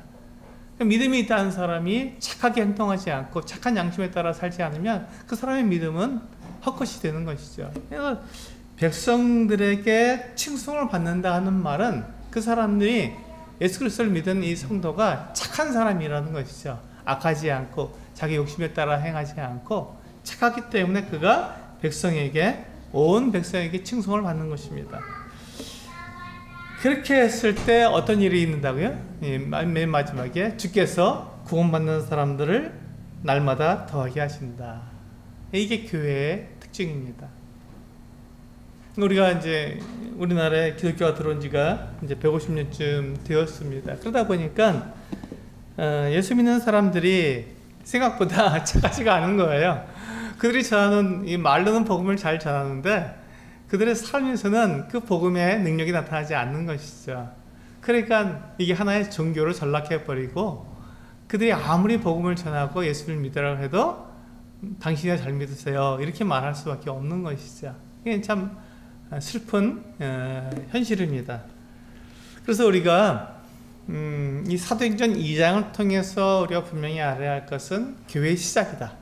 [SPEAKER 3] 믿음이 있다는 사람이 착하게 행동하지 않고 착한 양심에 따라 살지 않으면 그 사람의 믿음은 헛것이 되는 것이죠. 그래서 백성들에게 칭송을 받는다 하는 말은 그 사람들이 예수 그리스도를 믿은 이 성도가 착한 사람이라는 것이죠. 악하지 않고 자기 욕심에 따라 행하지 않고 착하기 때문에 그가 온 백성에게 칭송을 받는 것입니다. 그렇게 했을 때 어떤 일이 있는다고요? 맨 마지막에 주께서 구원받는 사람들을 날마다 더하게 하신다. 이게 교회의 특징입니다. 우리가 이제 우리나라에 기독교가 들어온 지가 이제 150년쯤 되었습니다. 그러다 보니까 예수 믿는 사람들이 생각보다 착하지가 않은 거예요. 그들이 전하는 이 말로는 복음을 잘 전하는데 그들의 삶에서는 그 복음의 능력이 나타나지 않는 것이죠. 그러니까 이게 하나의 종교로 전락해버리고 그들이 아무리 복음을 전하고 예수를 믿으라고 해도 당신이 잘 믿으세요 이렇게 말할 수밖에 없는 것이죠. 이게 참 슬픈 현실입니다. 그래서 우리가 이 사도행전 2장을 통해서 우리가 분명히 알아야 할 것은 교회의 시작이다.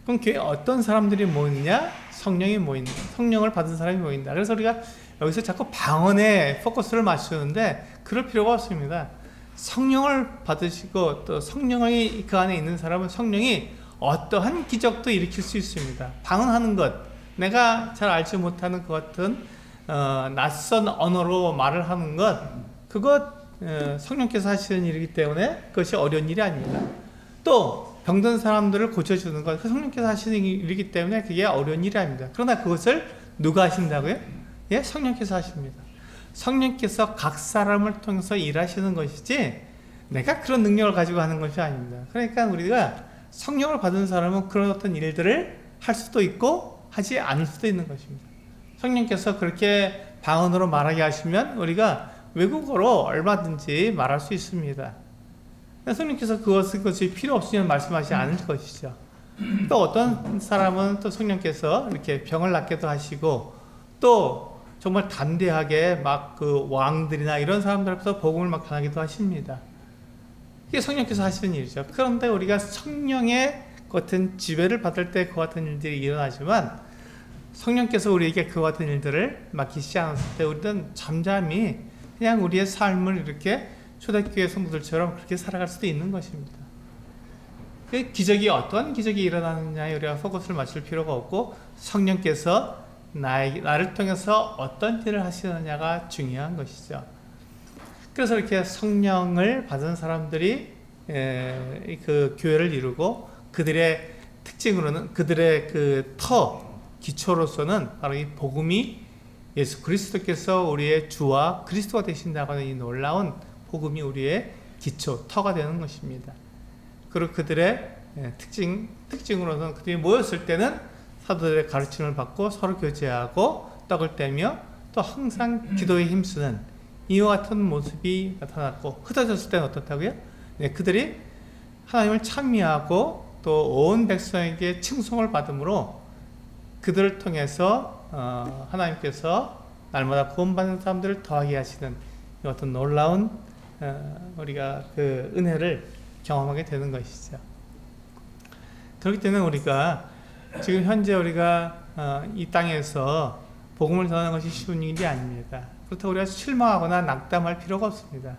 [SPEAKER 3] 그럼 교회에 어떤 사람들이 모이느냐? 성령이 모인다. 성령을 받은 사람이 모인다. 그래서 우리가 여기서 자꾸 방언에 포커스를 맞추는데 그럴 필요가 없습니다. 성령을 받으시고 또 성령이 그 안에 있는 사람은 성령이 어떠한 기적도 일으킬 수 있습니다. 방언하는 것, 내가 잘 알지 못하는 것 같은 낯선 언어로 말을 하는 것, 그것 성령께서 하시는 일이기 때문에 그것이 어려운 일이 아닙니다. 또 병든 사람들을 고쳐주는 것, 그 성령께서 하시는 일이기 때문에 그게 어려운 일이 아닙니다. 그러나 그것을 누가 하신다고요? 예, 성령께서 하십니다. 성령께서 각 사람을 통해서 일하시는 것이지 내가 그런 능력을 가지고 하는 것이 아닙니다. 그러니까 우리가 성령을 받은 사람은 그런 어떤 일들을 할 수도 있고 하지 않을 수도 있는 것입니다. 성령께서 그렇게 방언으로 말하게 하시면 우리가 외국어로 얼마든지 말할 수 있습니다. 성령께서 그것이 필요 없으면 말씀하지 않을 것이죠. 또 어떤 사람은 또 성령께서 이렇게 병을 낫게도 하시고 또 정말 담대하게 막 그 왕들이나 이런 사람들 앞에서 복음을 막 전하기도 하십니다. 이게 성령께서 하시는 일이죠. 그런데 우리가 성령의 같은 지배를 받을 때 그 같은 일들이 일어나지만 성령께서 우리에게 그 같은 일들을 맡기시지 않았을 때 우리는 잠잠히 그냥 우리의 삶을 이렇게 초대교회 성도들처럼 그렇게 살아갈 수도 있는 것입니다. 그 기적이 어떤 기적이 일어나느냐에 우리가 포커스를 맞출 필요가 없고 성령께서 나를 통해서 어떤 일을 하시느냐가 중요한 것이죠. 그래서 이렇게 성령을 받은 사람들이 그 교회를 이루고 그들의 특징으로는 그들의 그 기초로서는 바로 이 복음이 예수 그리스도께서 우리의 주와 그리스도가 되신다고 하는 이 놀라운 복음이 우리의 기초, 터가 되는 것입니다. 그리고 그들의 특징으로는 그들이 모였을 때는 사도들의 가르침을 받고 서로 교제하고 떡을 떼며 또 항상 기도에 힘쓰는 이와 같은 모습이 나타났고 흩어졌을 때는 어떻다고요? 그들이 하나님을 찬미하고 또 온 백성에게 칭송을 받음으로 그들을 통해서 하나님께서 날마다 구원받는 사람들을 더하게 하시는 이 어떤 놀라운 우리가 그 은혜를 경험하게 되는 것이죠. 그렇기 때문에 우리가 지금 현재 우리가 이 땅에서 복음을 전하는 것이 쉬운 일이 아닙니다. 그렇다고 우리가 실망하거나 낙담할 필요가 없습니다.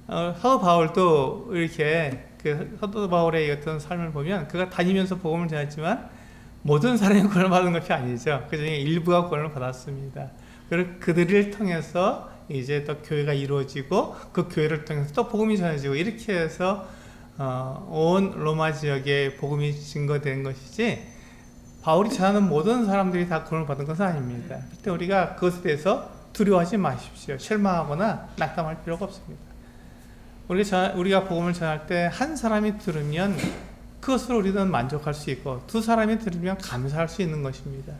[SPEAKER 3] 사도 바울도 이렇게 그 사도 바울의 어떤 삶을 보면 그가 다니면서 복음을 전했지만 모든 사람이 구원을 받은 것이 아니죠. 그 중에 일부가 구원을 받았습니다. 그리고 그들을 통해서 이제 또 교회가 이루어지고 그 교회를 통해서 또 복음이 전해지고 이렇게 해서 온 로마 지역에 복음이 증거된 것이지 바울이 전하는 모든 사람들이 다 구원을 받은 것은 아닙니다. 그때 우리가 그것에 대해서 두려워하지 마십시오. 실망하거나 낙담할 필요가 없습니다. 우리가 복음을 전할 때 한 사람이 들으면 그것으로 우리는 만족할 수 있고 두 사람이 들으면 감사할 수 있는 것입니다.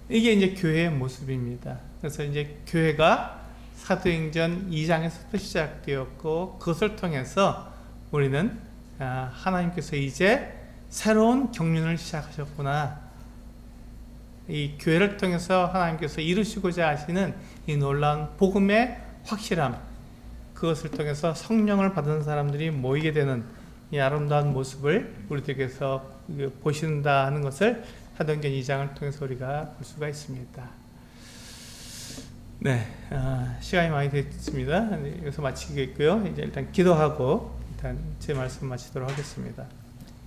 [SPEAKER 3] 이게 이제 교회의 모습입니다. 그래서 이제 교회가 사도행전 2장에서부터 시작되었고 그것을 통해서 우리는 하나님께서 이제 새로운 경륜을 시작하셨구나. 이 교회를 통해서 하나님께서 이루시고자 하시는 이 놀라운 복음의 확실함, 그것을 통해서 성령을 받은 사람들이 모이게 되는 이 아름다운 모습을 우리들께서 보신다 하는 것을 사도행전 2장을 통해서 우리가 볼 수가 있습니다. 네, 시간이 많이 됐습니다. 여기서 마치겠고요. 이제 일단 기도하고 일단 제 말씀 마치도록 하겠습니다.